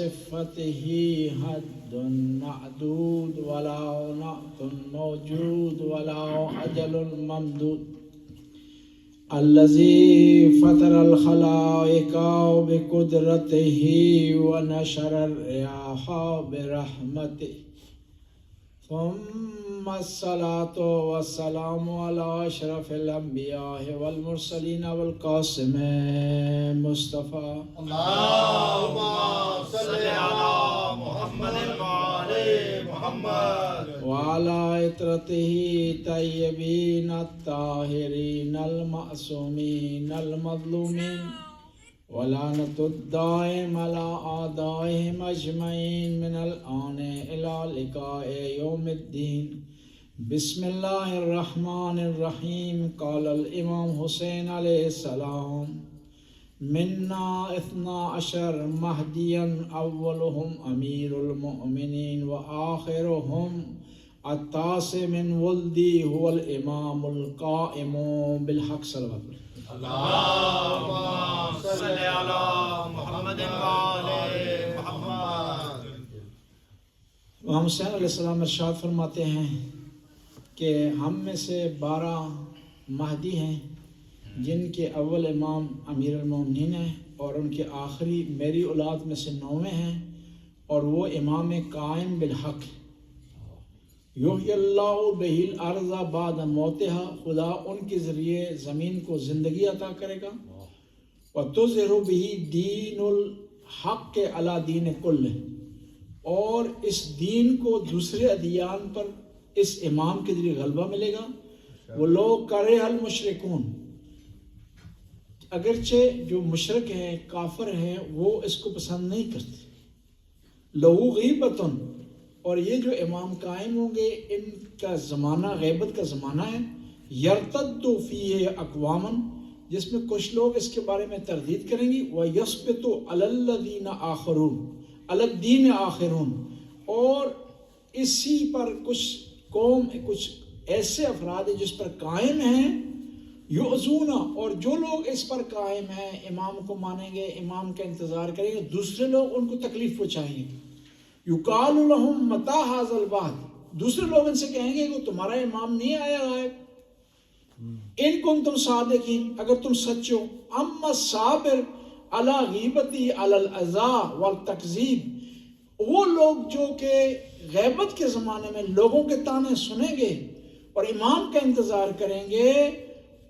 صفته حد معدود ولا نعت موجود ولا أجل ممدود الذي فطر الخلائق بقدرته ونشر الرياح برحمته ثم الصلاة والسلام على أشرف الأنبياء والمرسلين والقاسم مصطفى اللهم صل على محمد وعلى محمد وعلى عترته طيبين الطاهرين المعصومين المظلومين ولعنة الدائم على أعدائهم أجمعين من الآن إلى لقاء يوم الدين بسم الله الرحمن الرحيم قال الإمام حسين عليه السلام منا 12 مهديا أولهم أمير المؤمنين وآخرهم التاسع من ولدي هو الإمام القائم بالحق صلى الله عليه وسلم اللهم صل على محمد وعلى محمد. امام حسین علیہ السلام ارشاد فرماتے ہیں کہ ہم میں سے 12 مہدی ہیں جن کے اول امام امیر المومنین ہیں اور ان کے آخری میری اولاد میں سے 9ویں ہیں اور وہ امام قائم بالحق. یحیی اللہ بہ الارض بعد موتہا، خدا ان کے ذریعے زمین کو زندگی عطا کرے گا. وتظہر بہ دین الحق علی دین کل، اور اس دین کو دوسرے ادیان پر اس امام کے ذریعے غلبہ ملے گا. وہ لوگ کرے المشرکون، اگرچہ جو مشرک ہیں کافر ہیں وہ اس کو پسند نہیں کرتے. لہو غیبتن، اور یہ جو امام قائم ہوں گے ان کا زمانہ غیبت کا زمانہ ہے. یرتد فیہ اقوامن، جس میں کچھ لوگ اس کے بارے میں تردید کریں گی. وَيَثْبِتُ عَلَى الَّذِينَ آخَرُونَ عَلَى الدِّينِ آخِرُونَ، اور اسی پر کچھ قوم کچھ ایسے افراد ہیں جس پر قائم ہیں. یؤذون، اور جو لوگ اس پر قائم ہیں امام کو مانیں گے امام کا انتظار کریں گے، دوسرے لوگ ان کو تکلیف پہنچائیں گے. یقال لهم متى هذا الوعد، دوسرے لوگ ان سے کہیں گے کہ تمہارا امام نہیں آیا غائب. ان کنتم صادقین، اگر تم سچ ہو. اما الصابر علی غیبتی علی الاذى والتکذیب، وہ لوگ جو کہ غیبت کے زمانے میں لوگوں کے طعنے سنیں گے اور امام کا انتظار کریں گے،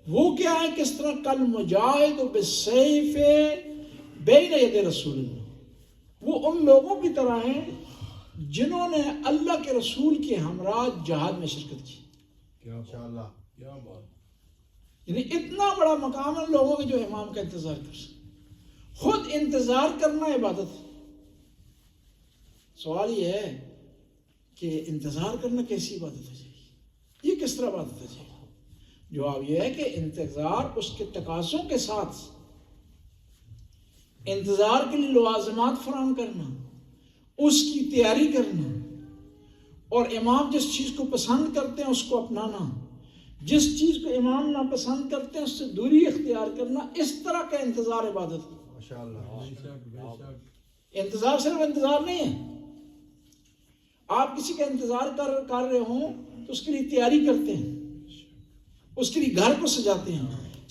وہ کیا ہے کس طرح کل مجاہد بالسیف بین ید رسول اللہ، وہ ان لوگوں کی طرح ہیں جنہوں نے اللہ کے رسول کے ہمراہ جہاد میں شرکت کی. یعنی اتنا بڑا مقام ہے لوگوں کے جو امام کا انتظار کر سکتے. خود انتظار کرنا عبادت ہے. سوال یہ ہے کہ انتظار کرنا کیسی عبادت ہو جائے گی، یہ کس طرح عبادت ہو جائے گی؟ جواب یہ ہے کہ انتظار اس کے تقاضوں کے ساتھ، انتظار کے لیے لوازمات فراہم کرنا، اس کی تیاری کرنا، اور امام جس چیز کو پسند کرتے ہیں اس کو اپنانا، جس چیز کو امام ناپسند کرتے ہیں اس سے دوری اختیار کرنا، اس طرح کا انتظار عبادت ہے. انتظار صرف انتظار نہیں ہے. آپ کسی کا انتظار کر رہے ہوں تو اس کے لیے تیاری کرتے ہیں، اس کے لیے گھر کو سجاتے ہیں،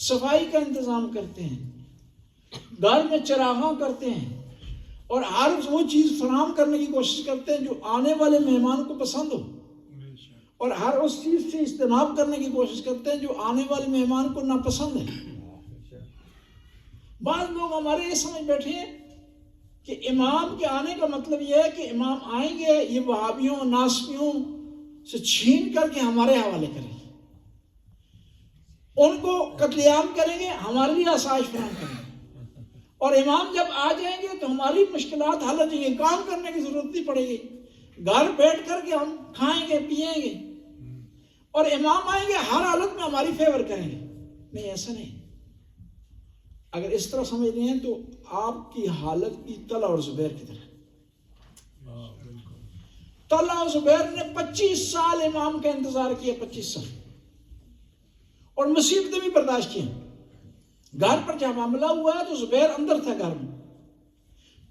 صفائی کا انتظام کرتے ہیں، گھر میں چراغاں کرتے ہیں، اور ہر وہ چیز فراہم کرنے کی کوشش کرتے ہیں جو آنے والے مہمان کو پسند ہو، اور ہر اس چیز سے اجتناب کرنے کی کوشش کرتے ہیں جو آنے والے مہمان کو ناپسند ہے. بعض لوگ ہمارے یہ سمجھ بیٹھے ہیں کہ امام کے آنے کا مطلب یہ ہے کہ امام آئیں گے یہ وہابیوں ناسبیوں سے چھین کر کے ہمارے حوالے کریں گے، ان کو قتل عام کریں گے، ہمارے لیے آسائش فراہم کریں گے، اور امام جب آ جائیں گے تو ہماری مشکلات حل ہو جائیں گے، کام کرنے کی ضرورت نہیں پڑے گی، گھر بیٹھ کر کے ہم کھائیں گے پیئیں گے، اور امام آئیں گے ہر حالت میں ہماری فیور کریں گے. نہیں، ایسا نہیں. اگر اس طرح سمجھ رہے ہیں تو آپ کی حالت کی طلحہ اور زبیر کی طرح. طلحہ اور زبیر نے 25 سال امام کا انتظار کیا، 25 سال، اور مصیبتیں بھی برداشت کی. گھر پر جب حملہ ہوا ہے تو زبیر اندر تھا گھر میں،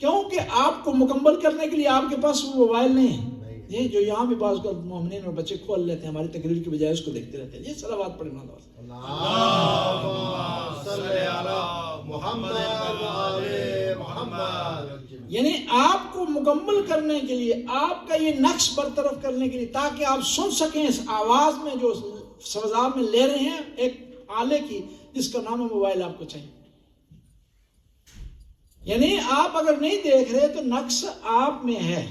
کیونکہ آپ کو مکمل کرنے کے لیے آپ کے پاس وہ موبائل نہیں ہے، یہ جو یہاں بھی بعض کا مومنین اور بچے کھول لیتے ہیں، ہماری تقریر کی بجائے اس کو دیکھتے رہتے ہیں. یہ صلوات پڑھنا دعا. اللہم صلی علی محمد وآل محمد. یعنی آپ کو مکمل کرنے کے لیے، آپ کا یہ نقص برطرف کرنے کے لیے، تاکہ آپ سن سکیں اس آواز میں جو سوزاب میں لے رہے ہیں ایک آلے کی جس کا نام ہے موبائل، آپ کو چاہیے. یعنی آپ اگر نہیں دیکھ رہے تو نقص آپ میں ہے.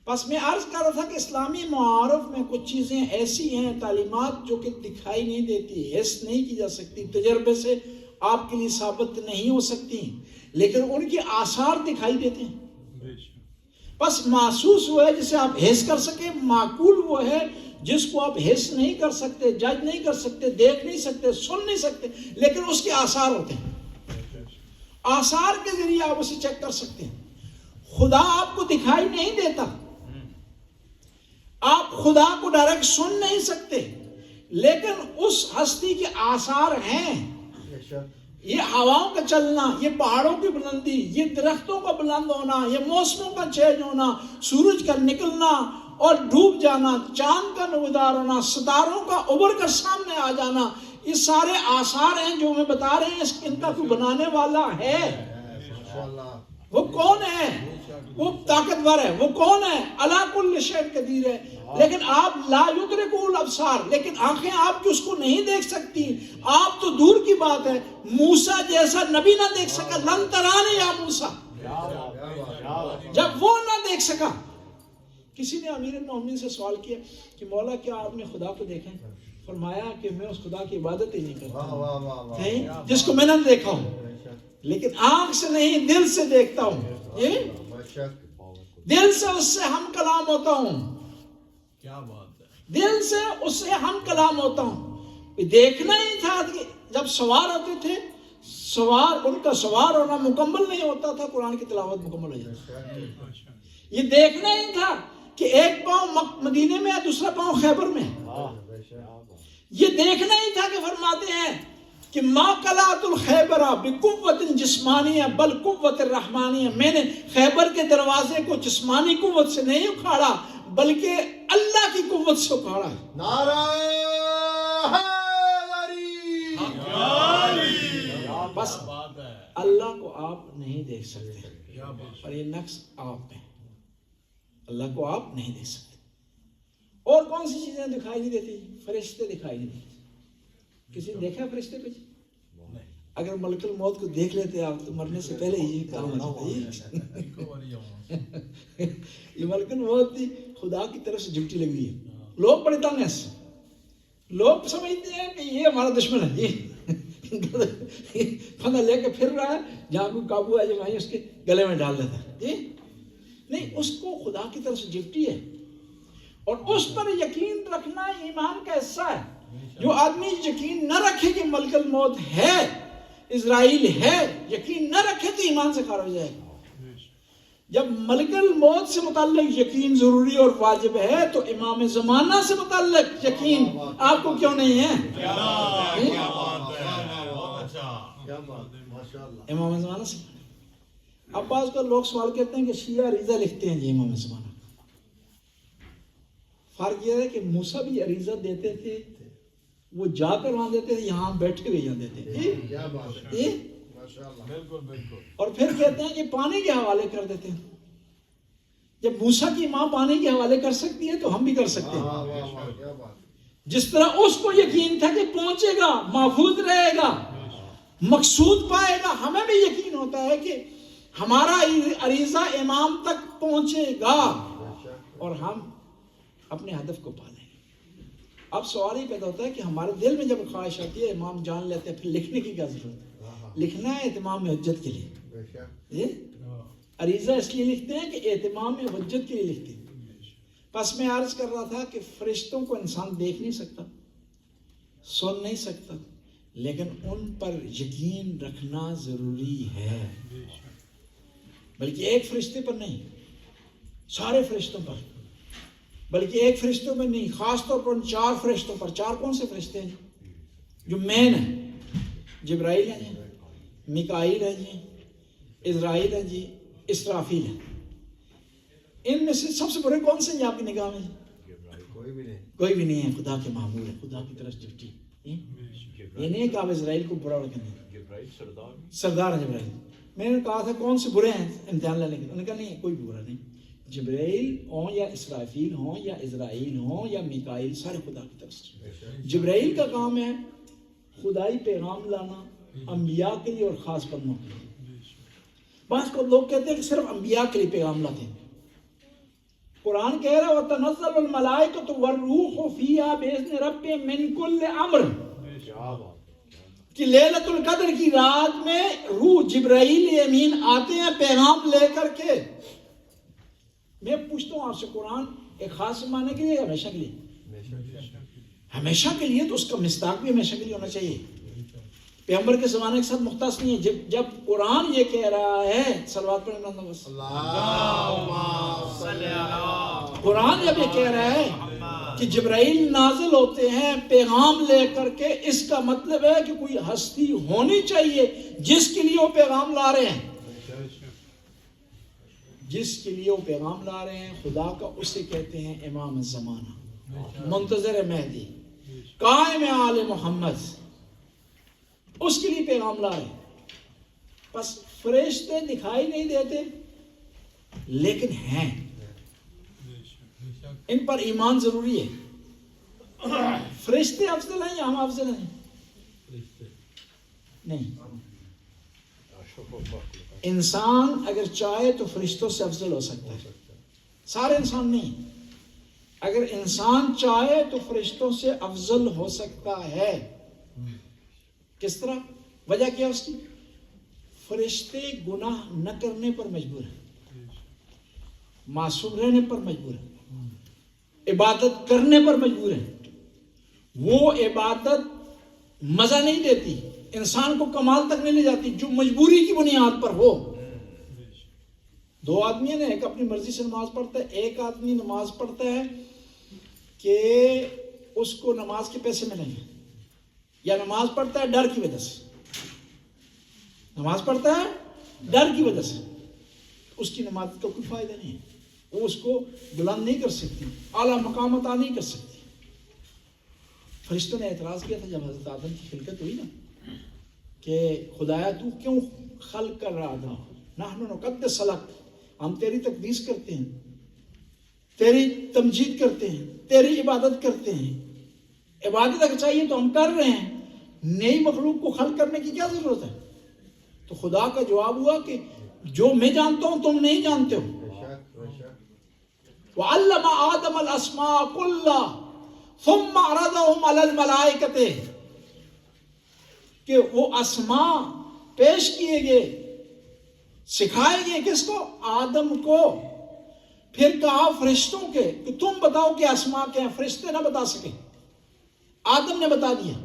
بس میں عرض کر رہا تھا کہ اسلامی معارف میں کچھ چیزیں ایسی ہیں، تعلیمات جو کہ دکھائی نہیں دیتی، حس نہیں کی جا سکتی، تجربے سے آپ کے لیے ثابت نہیں ہو سکتی، لیکن ان کے آثار دکھائی دیتے ہیں. بس محسوس وہ ہے جسے آپ حس کر سکیں، معقول وہ ہے جس کو آپ حس نہیں کر سکتے، جج نہیں کر سکتے، دیکھ نہیں سکتے، سن نہیں سکتے، لیکن اس کے آثار ہوتے ہیں. آثار کے ذریعے آپ اسے چیک کر سکتے ہیں. خدا آپ کو دکھائی نہیں دیتا، آپ خدا کو ڈائریکٹ سن نہیں سکتے، لیکن اس ہستی کے آثار ہیں. یہ ہواؤں کا چلنا، یہ پہاڑوں کی بلندی، یہ درختوں کا بلند ہونا، یہ موسموں کا چینج ہونا، سورج کا نکلنا اور ڈوب جانا، چاند کا نمودار ہونا، ستاروں کا ابھر کر سامنے آ جانا، یہ سارے آثار ہیں جو ہمیں بتا رہے ہیں ان کا کوئی بنانے والا ہے. وہ کون ہے؟ وہ طاقتور ہے. وہ کون ہے؟ علی کل شیء قدیر ہے. لیکن آپ لا یدرکہ الابصار، لیکن آنکھیں آپ کی اس کو نہیں دیکھ سکتی. آپ تو دور کی بات ہے، موسیٰ جیسا نبی نہ دیکھ سکا. لن ترانی یا موسیٰ، جب وہ نہ دیکھ سکا. کسی نے امیر المومنین سے سوال کیا کہ مولا کیا آپ نے خدا کو دیکھا ہے؟ فرمایا کہ میں اس خدا کی عبادت ہی نہیں کرتا جس کو میں نے دیکھا ہوں، لیکن آنکھ سے نہیں دل سے دیکھتا ہوں. دل سے اس سے ہم کلام ہوتا ہوں. کیا بات ہے. دل سے اس سے ہم کلام ہوتا ہوں. دیکھنا ہی تھا کہ جب سوار ہوتے تھے، ان کا سوار ہونا مکمل نہیں ہوتا تھا، قرآن کی تلاوت مکمل ہو جاتی. یہ دیکھنا ہی تھا کہ ایک پاؤں مدینے میں ہے، دوسرا پاؤں خیبر میں. یہ دیکھنا ہی تھا کہ فرماتے ہیں کہ ما قلعۃ الخیبر بقوت جسمانی بل قوت الرحمانی. میں نے خیبر کے دروازے کو جسمانی قوت سے نہیں اکھاڑا بلکہ اللہ کی قوت سے اکھاڑا. نعرہ حیدری. بس اللہ کو آپ نہیں دیکھ سکتے، اور یہ نقص آپ میں. اللہ کو آپ نہیں دیکھ سکتے. اور کون سی چیزیں دکھائی نہیں دیتی؟ فرشتے دکھائی نہیں دیتے. کسی نے دیکھا فرشتے پہ؟ اگر ملک الموت کو دیکھ لیتے آپ تو مرنے سے پہلے ہی کام ہو جاتا. یہ ملک الموت تھی، خدا کی طرف سے ڈیوٹی لگی ہے. لوگ بڑے تنگ ہیں، لوگ سمجھتے ہیں کہ یہ ہمارا دشمن ہے، یہ پھندا لے کے پھر رہا ہے، جہاں کوئی قابو آ جائے وہیں اس کے گلے میں ڈال دیتا ہے. جی نہیں، اس کو خدا کی طرف سے ڈیوٹی ہے، اور اس پر یقین رکھنا ایمان کا حصہ ہے. جو آدمی یقین نہ رکھے کہ ملک الموت ہے، اسرائیل ہے، یقین نہ رکھے تو ایمان سے خارج ہو جائے گا. جب ملک الموت سے متعلق یقین ضروری اور واجب ہے تو امام زمانہ سے متعلق یقین آپ کو کیوں نہیں ہے؟ امام زمانہ سے. اب بعض کا لوگ سوال کرتے ہیں کہ شیعہ عریضہ لکھتے ہیں. جی امام زمانہ، فرق یہ ہے کہ موسیٰ بھی عریضہ دیتے تھے، وہ جا کر وہاں دیتے تھے، یہاں بیٹھ کے بھی یہاں دیتے تھے. اور پھر کہتے ہیں کہ پانی کے حوالے کر دیتے ہیں. جب موسیٰ کی ماں پانی کے حوالے کر سکتی ہے تو ہم بھی کر سکتے ہیں. جس طرح اس کو یقین تھا کہ پہنچے گا، محفوظ رہے گا، مقصود پائے گا، ہمیں بھی یقین ہوتا ہے کہ ہمارا عریضہ امام تک پہنچے گا اور ہم اپنے ہدف کو پا لیں گے. اب سوال ہی پیدا ہوتا ہے کہ ہمارے دل میں جب خواہش آتی ہے، امام جان لیتے ہیں، پھر لکھنے کی کیا ضرورت ہے؟ لکھنا ہے اہتمام حجت کے لیے. عریضہ اس لیے لکھتے ہیں کہ اہتمام حجت کے لیے لکھتے ہیں. پس میں عرض کر رہا تھا کہ فرشتوں کو انسان دیکھ نہیں سکتا، سن نہیں سکتا، لیکن ان پر یقین رکھنا ضروری ہے. بلکہ ایک فرشتے پر نہیں، سارے فرشتوں پر. بلکہ ایک فرشتوں میں نہیں، خاص طور پر ان 4 فرشتوں پر. 4 کون سے فرشتے ہیں جو مین ہیں؟ جبرائیل ہیں جی، میکائیل ہیں جی، اسرائیل ہے جی، اسرافیل ہے. ان میں سے سب سے برے کون سے ہیں آپ کی نگاہ میں؟ کوئی بھی نہیں ہے. خدا کے معمول ہے، خدا کی طرف ڈیوٹی. یہ نہیں ہے کہ آپ اسرائیل کو برا رکھیں. سردار ہے جبرائیل. میں نے کہا تھا کون سے برے ہیں امتحان لینے کے، انہوں نے کہا نہیں کوئی برا نہیں. جبرائیل ہوں یا اسرافیل ہوں یا اسرائیل ہوں یا میکائیل، سارے خدا کی طرف سے. جبرائیل کا کام ہے خدائی پیغام لانا انبیاء کے لیے اور خاص بندوں کے لیے. بعض کو لوگ کہتے ہیں کہ صرف انبیاء کے لیے پیغام لاتے ہیں. قرآن کہہ رہا ہے وَتَنَزَّلُ الْمَلَائِكَةُ وَالرُّوحُ فِيهَا بِإِذْنِ رَبِّهِم مِّن كُلِّ أَمْرٍ، کہ لیلۃ القدر کی رات میں روح جبرائیل امین آتے ہیں پیغام لے کر کے. میں پوچھتا ہوں آپ سے، قرآن ایک خاص زمانے کے لیے ہمیشہ کے لیے؟ ہمیشہ کے لیے. تو اس کا مصداق بھی ہمیشہ کے لیے ہونا چاہیے. پیغمبر کے زمانے کے ساتھ مختص نہیں ہے. جب قرآن یہ کہہ رہا ہے، صلوات پڑھیں قرآن جب یہ کہہ رہا ہے کہ جبرائیل نازل ہوتے ہیں پیغام لے کر کے، اس کا مطلب ہے کہ کوئی ہستی ہونی چاہیے جس کے لیے وہ پیغام لا رہے ہیں. جس کے لیے وہ پیغام لا رہے ہیں خدا کا، اسے کہتے ہیں امام الزمانہ، منتظر مہدی، قائم آل محمد. اس کے لیے پیغام لا رہے ہیں. بس فرشتے دکھائی نہیں دیتے لیکن ہیں، ان پر ایمان ضروری ہے. فرشتے افضل ہیں یا ہم افضل ہیں؟ نہیں. انسان اگر چاہے تو فرشتوں سے افضل ہو سکتا ہے. سارے انسان نہیں. اگر انسان چاہے تو فرشتوں سے افضل ہو سکتا ہے. کس طرح؟ وجہ کیا اس کی؟ فرشتے گناہ نہ کرنے پر مجبور ہیں، معصوم رہنے پر مجبور ہیں، عبادت کرنے پر مجبور ہیں. وہ عبادت مزہ نہیں دیتی، انسان کو کمال تک نہیں لے جاتی جو مجبوری کی بنیاد پر ہو. دو آدمی ہیں، ایک اپنی مرضی سے نماز پڑھتا ہے، ایک آدمی نماز پڑھتا ہے کہ اس کو نماز کے پیسے ملیں گے، یا نماز پڑھتا ہے ڈر کی وجہ سے. نماز پڑھتا ہے ڈر کی وجہ سے، اس کی نماز کا کوئی فائدہ نہیں ہے. وہ اس کو بلند نہیں کر سکتی، اعلیٰ مقام عطا نہیں کر سکتی. فرشتوں نے اعتراض کیا تھا جب حضرت آدم کی خلقت ہوئی نا، کہ خدایا تو کیوں خلق کر رہا آدم؟ نحن نقدس لک، ہم تیری تقدیس کرتے ہیں، تیری تمجید کرتے ہیں، تیری عبادت کرتے ہیں. عبادت اگر چاہیے تو ہم کر رہے ہیں، نئی مخلوق کو خلق کرنے کی کیا ضرورت ہے؟ تو خدا کا جواب ہوا کہ جو میں جانتا ہوں تم نہیں جانتے ہو. وَعَلَّمَ آدَمَ الْأَسْمَاءَ كُلَّهَا ثُمَّ عَرَضَهُمْ عَلَى الْمَلَائِكَةِ، کہ وہ اسماء پیش کیے گئے، سکھائے گئے کس کو؟ آدم کو. پھر کہا فرشتوں کے کہ تم بتاؤ کہ اسماء کیا ہیں. فرشتے نہ بتا سکے، آدم نے بتا دیا.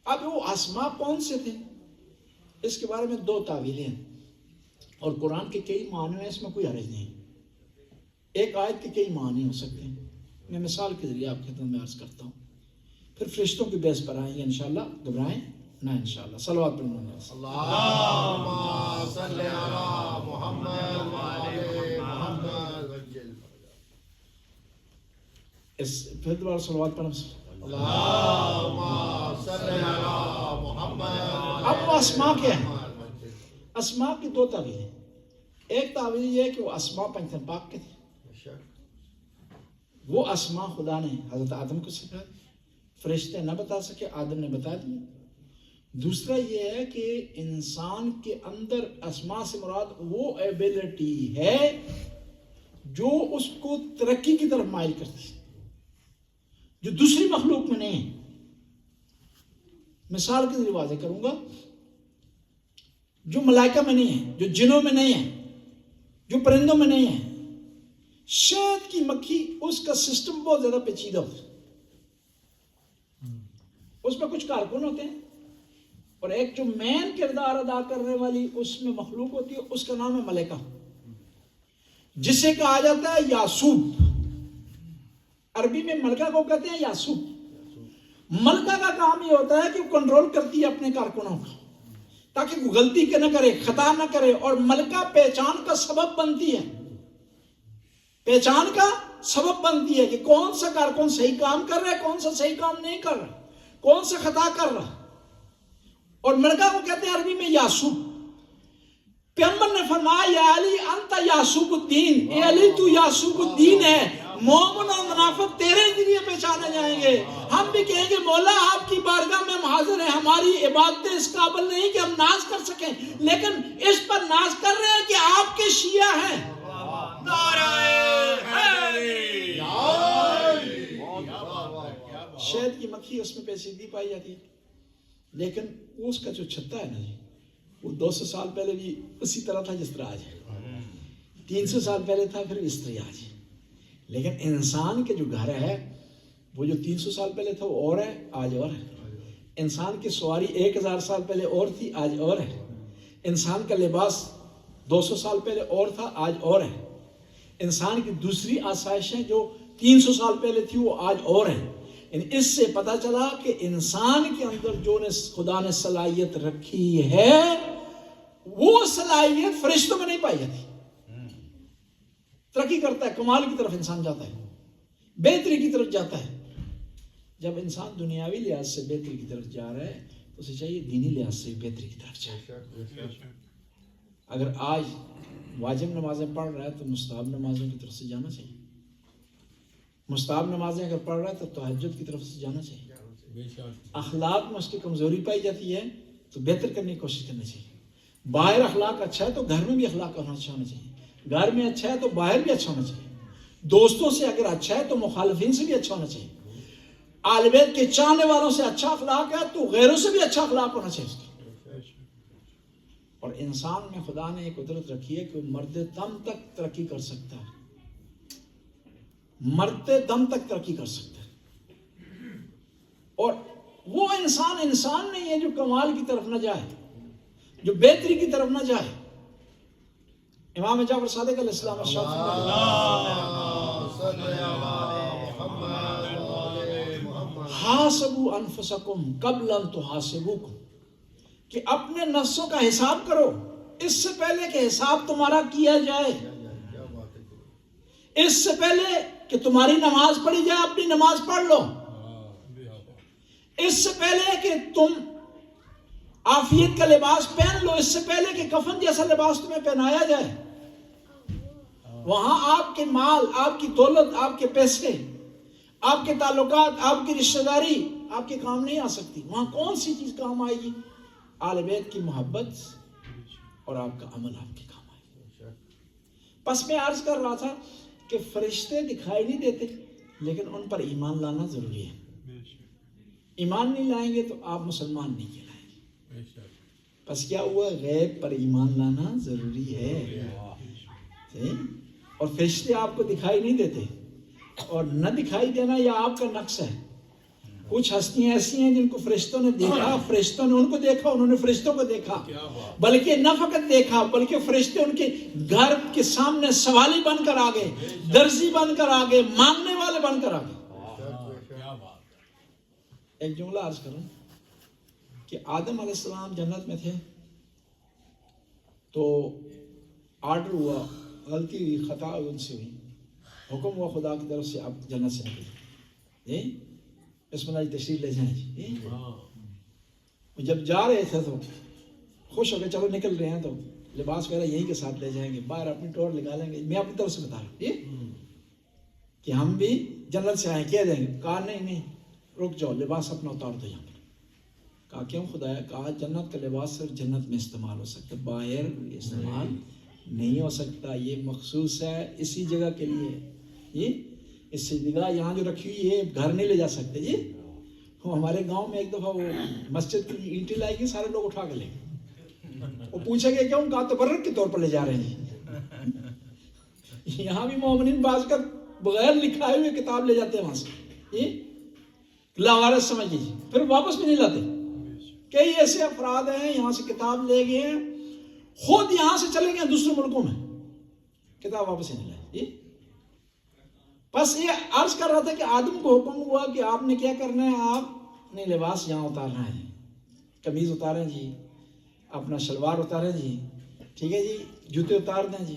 اب وہ اسماء کون سے تھے؟ اس کے بارے میں دو تعویلیں ہیں، اور قرآن کے کئی معنی ہیں، اس میں کوئی حرج نہیں. ایک آیت کے کئی معنی ہو سکتے ہیں. میں مثال کے ذریعے آپ کے خدمت میں عرض کرتا ہوں، پھر فرشتوں کی بحث پر آئیں گے انشاءاللہ. گھبرائیں نہ انشاءاللہ. صلوات پڑھیں. اللہم صلی علی محمد وعلی محمد. اس پھر دوبارہ صلوات پڑھیں. اللہم صلی علی محمد. اب وہ اسماء کیا ہے؟ اسماء کی دو تعویل ہیں. ایک تعویل یہ ہے کہ وہ اسماء پنجتن پاک کے تھے. وہ اسماء خدا نے حضرت آدم کو سکھایا، فرشتے نہ بتا سکے، آدم نے بتا دیا. دوسرا یہ ہے کہ انسان کے اندر اسماء سے مراد وہ ایبلٹی ہے جو اس کو ترقی کی طرف مائل کرتی ہے، جو دوسری مخلوق میں نہیں ہے. مثال کے ذریعے واضح کروں گا، جو ملائکہ میں نہیں ہے، جو جنوں میں نہیں ہے، جو پرندوں میں نہیں ہے. شہد کی مکھی، اس کا سسٹم بہت زیادہ پیچیدہ ہوتا ہے. اس میں کچھ کارکن ہوتے ہیں، اور ایک جو مین کردار ادا کرنے والی اس میں مخلوق ہوتی ہے، اس کا نام ہے ملائکہ، جسے کہا جاتا ہے یاسوب. عربی میں ملکہ کو کہتے ہیں یاسوب. ملکہ کا کام یہ ہوتا ہے کہ وہ کنٹرول کرتی ہے اپنے کارکنوں کا. تاکہ وہ غلطی کے نہ کرے، خطا نہ کرے. اور ملکہ پہچان کا سبب بنتی ہے، پہچان کا سبب بنتی ہے کہ کون سا کارکن صحیح کام کر رہا ہے، کون سا صحیح کام نہیں کر رہا، کون سا خطا کر رہا. اور ملکہ کو کہتے ہیں عربی میں یاسوب. پیغمبر نے فرمایا یا علی انت یاسوب الدین، اے علی تو یاسوب الدین ہے. مومن اور منافق تیرے ذریعے پہچانے جائیں گے. ہم بھی کہیں گے مولا آپ کی بارگاہ میں ہم حاضر ہیں، ہماری عبادتیں اس قابل نہیں کہ ہم ناز کر سکیں، لیکن اس پر ناز کر رہے ہیں کہ آپ کے شیعہ ہیں. شہد کی مکھی اس میں پیچیدگی پائی جاتی ہے، لیکن اس کا جو چھتا ہے نا جی، وہ 200 سال پہلے بھی اسی طرح تھا جس طرح آج ہے، 300 سال پہلے تھا پھر اس طرح آج ہے. لیکن انسان کے جو گھر ہے وہ جو 300 سال پہلے تھا وہ اور ہے، آج اور ہے. انسان کی سواری 1000 سال پہلے اور تھی، آج اور ہے. انسان کا لباس 200 سال پہلے اور تھا، آج اور ہے. انسان کی دوسری آسائشیں جو 300 سال پہلے تھی وہ آج اور ہیں. اس سے پتا چلا کہ انسان کے اندر جو خدا نے صلاحیت رکھی ہے وہ صلاحیت فرشتوں میں نہیں پائی جاتی. ترقی کرتا ہے، کمال کی طرف انسان جاتا ہے، بہتری کی طرف جاتا ہے. جب انسان دنیاوی لحاظ سے بہتری کی طرف جا رہا ہے تو اسے چاہیے دینی لحاظ سے بہتری کی طرف جائے. اگر آج واجب نمازیں پڑھ رہا ہے تو مستحب نمازوں کی طرف سے جانا چاہیے. مستحب نمازیں اگر پڑھ رہا ہے تو تہجد کی طرف سے جانا چاہیے. اخلاق میں اس کی کمزوری پائی جاتی ہے تو بہتر کرنے کی کوشش کرنی چاہیے. باہر اخلاق اچھا ہے تو گھر میں بھی اخلاق اچھا ہونا چاہیے. گھر میں اچھا ہے تو باہر بھی اچھا ہونا چاہیے. دوستوں سے اگر اچھا ہے تو مخالفین سے بھی اچھا ہونا چاہیے. اہل بیت کے چاہنے والوں سے اچھا اخلاق ہے تو غیروں سے بھی اچھا اخلاق ہونا چاہیے. اور انسان میں خدا نے ایک قدرت رکھی ہے کہ وہ مرتے دم تک ترقی کر سکتا ہے، مرتے دم تک ترقی کر سکتا ہے. اور وہ انسان نہیں ہے جو کمال کی طرف نہ جائے، جو بہتری کی طرف نہ جائے. امام جعفر صادق علیہ السلام حاسبوا انفسکم قبل ان تحاسبوکم، کہ اپنے نفسوں کا حساب کرو اس سے پہلے کہ حساب تمہارا کیا جائے. اس سے پہلے کہ تمہاری نماز پڑھی جائے اپنی نماز پڑھ لو. اس سے پہلے کہ تم عافیت کا لباس پہن لو، اس سے پہلے کہ کفن جیسا لباس تمہیں پہنایا جائے. وہاں آپ کے مال، آپ کی دولت، آپ کے پیسے، آپ کے تعلقات، آپ کی رشتہ داری آپ کے کام نہیں آ سکتی. وہاں کون سی چیز کام آئے گی؟ آل بیت کی محبت اور آپ کا عمل آپ کے کام آئے گا. پس میں عرض کر رہا تھا کہ فرشتے دکھائی نہیں دیتے لیکن ان پر ایمان لانا ضروری ہے. ایمان نہیں لائیں گے تو آپ مسلمان نہیں کہلائیں گے. پس کیا ہوا؟ غیب پر ایمان لانا ضروری ہے. اور فرشتے آپ کو دکھائی نہیں دیتے، اور نہ دکھائی دینا یہ آپ کا نقص ہے. کچھ ہستیاں ایسی ہیں جن کو فرشتوں نے دیکھا، فرشتوں نے ان کو دیکھا، انہوں نے فرشتوں کو دیکھا. بلکہ نہ فقط دیکھا بلکہ فرشتے ان کے گھر کے سامنے سوالی بن کر آگے، درزی بن کر آگے، مانگنے والے بن کر آگے. ایک جملہ عرض کروں کہ آدم علیہ السلام جنت میں تھے تو آرڈر ہوا، غلطی ہوئی، خطا ان سے ہوئی، حکم ہوا خدا کی طرف سے اب جنت سے نکلے. اس میں تشریف لے جائیں جی. جب جا رہے تھے تو خوش ہو گئے، چلو نکل رہے ہیں تو لباس وغیرہ یہیں کے ساتھ لے جائیں گے، باہر اپنی ٹور نکالیں گے. میں اپنی طرف سے بتا رہا ہوں کہ ہم بھی جنت سے آئے، کہہ دیں گے. کہا نہیں رک جاؤ، لباس اپنا اتار دو یہاں پر. کہا کیوں خدایا؟ کہا جنت کا لباس صرف جنت میں استعمال ہو سکتا ہے، باہر استعمال نہیں ہو سکتا. یہ مخصوص ہے اسی جگہ کے لیے. یہ اس سے جگہ یہاں جو رکھی ہوئی ہے گھر نہیں لے جا سکتے جی. ہمارے گاؤں میں ایک دفعہ وہ مسجد کی اینٹیں لائے گی، سارے لوگ اٹھا کے لے گئے. وہ پوچھے گئے کیوں؟ کہا تبرک کے طور پر لے جا رہے ہیں جی. یہاں بھی مومنین باز کر بغیر لکھائے ہوئے کتاب لے جاتے ہیں وہاں سے، لاوارث سمجھ لیجیے، پھر واپس بھی نہیں لاتے. کئی ایسے افراد ہیں یہاں سے کتاب لے گئے ہیں، خود یہاں سے چلے گئے دوسرے ملکوں میں، کتاب واپس ہی نہیں لائے. بس یہ عرض کر رہا تھا کہ آدم کو حکم ہوا کہ آپ نے کیا کرنا ہے، آپ نے لباس یہاں اتارنا ہے، قمیض اتاریں جی، اپنا شلوار اتاریں جی، ٹھیک ہے جی، جوتے اتار دیں جی.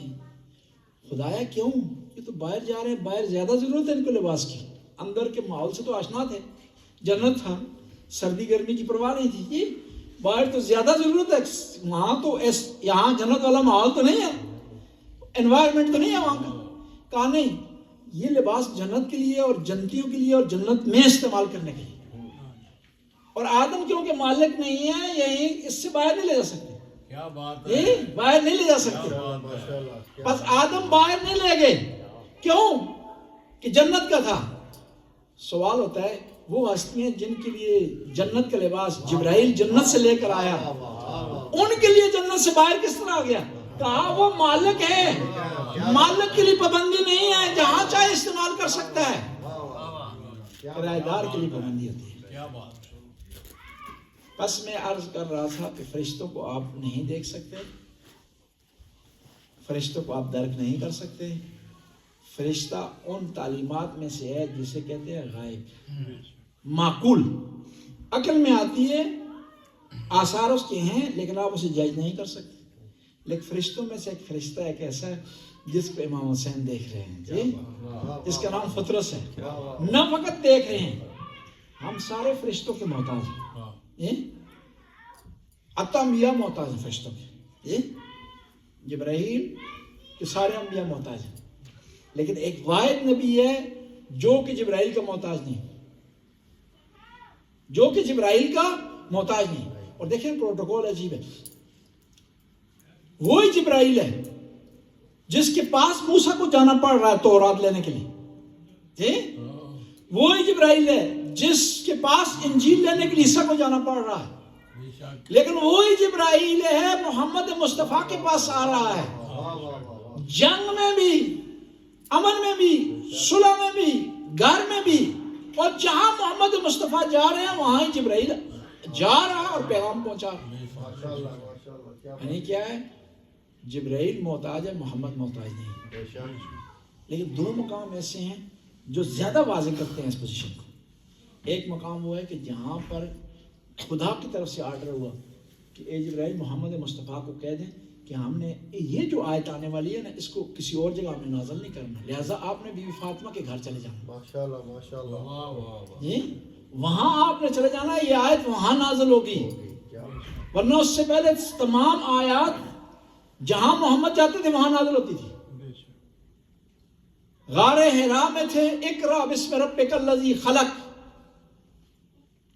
خدایا کیوں؟ یہ تو باہر جا رہے ہیں، باہر زیادہ ضرورت ہے ان کو لباس کی، اندر کے ماحول سے تو آشنا تھے، جنت تھا، سردی گرمی کی پرواہ نہیں تھی جی. باہر تو زیادہ ضرورت ہے، وہاں تو یہاں جنت والا ماحول تو نہیں ہے، انوائرمنٹ تو نہیں ہے وہاں کا. کہا نہیں، یہ لباس جنت کے لیے اور جنتیوں کے لیے اور جنت میں استعمال کرنے کے لیے. اور آدم کیونکہ مالک نہیں ہے، یہی اس سے باہر نہیں لے جا سکتے. کیا بات ہے، باہر نہیں لے جا سکتے. بس آدم باہر نہیں لے گئے، کیوں؟ کہ جنت کا تھا. سوال ہوتا ہے وہ ہستیاں جن کے لیے جنت کا لباس جبرائیل جنت سے لے کر آیا، ان کے لیے جنت سے باہر کس طرح آ گیا؟ کہا وہ مالک ہے، مالک کے لیے پابندی نہیں ہے، جہاں چاہے استعمال کر سکتا ہے. کرایہ دار کے لیے پابندی ہوتی ہے. کیا بات. بس میں عرض کر رہا تھا کہ فرشتوں کو آپ نہیں دیکھ سکتے، فرشتوں کو آپ درک نہیں کر سکتے. فرشتہ ان تعلیمات میں سے ہے جسے کہتے ہیں غائب، معقول، عقل میں آتی ہے، آثار اس کے ہیں لیکن آپ اسے جج نہیں کر سکتے. لیکن فرشتوں میں سے ایک فرشتہ ایک ایسا ہے جس کو امام حسین دیکھ رہے ہیں جی، جس کا نام فطرس ہے. نہ فقط دیکھ رہے ہیں، ہم سارے فرشتوں کے محتاج ہیں، حتی انبیاء محتاج ہیں فرشتوں کے. جبرائیل کے سارے انبیاء محتاج ہیں، لیکن ایک واحد نبی ہے جو کہ جبرائیل کا محتاج نہیں، جو کہ جبرائیل کا محتاج نہیں. اور دیکھیں پروٹوکول عجیب ہے. وہی جبرائیل ہے جس کے پاس موسیٰ کو جانا پڑ رہا ہے تورات لینے کے لیے جی، وہی جبرائیل ہے جس کے پاس انجیل لینے کے لیے عیسیٰ کو جانا پڑ رہا ہے، لیکن وہی جبرائیل ہے محمد مصطفیٰ کے پاس آ رہا ہے. جنگ میں بھی، امن میں بھی، صلح میں بھی، گھر میں بھی، اور جہاں محمد مصطفیٰ جا رہے ہیں وہاں ہی جبرائیل جا رہا ہے اور پیغام پہنچا رہا ہے. یعنی کیا ہے؟ جبرائیل محتاج ہے، محمد محتاج نہیں. لیکن دو مقام ایسے ہیں جو زیادہ واضح کرتے ہیں اس پوزیشن کو. ایک مقام وہ ہے کہ جہاں پر خدا کی طرف سے آرڈر ہوا کہ اے جبرائیل محمد مصطفیٰ کو کہہ دیں کہ ہم نے یہ جو آیت آنے والی ہے نا اس کو کسی اور جگہ ہم نے نازل نہیں کرنا، لہٰذا آپ نے بی بی فاطمہ کے گھر چلے جانا. ماشاءاللہ ماشاءاللہ جی، وہاں آپ نے چلے جانا، یہ آیت وہاں نازل ہوگی. ورنہ اس سے پہلے تمام آیات جہاں محمد جاتے تھے وہاں نازل ہوتی تھی. غار حرا میں تھے، اقرا بسم ربک الذی خلق،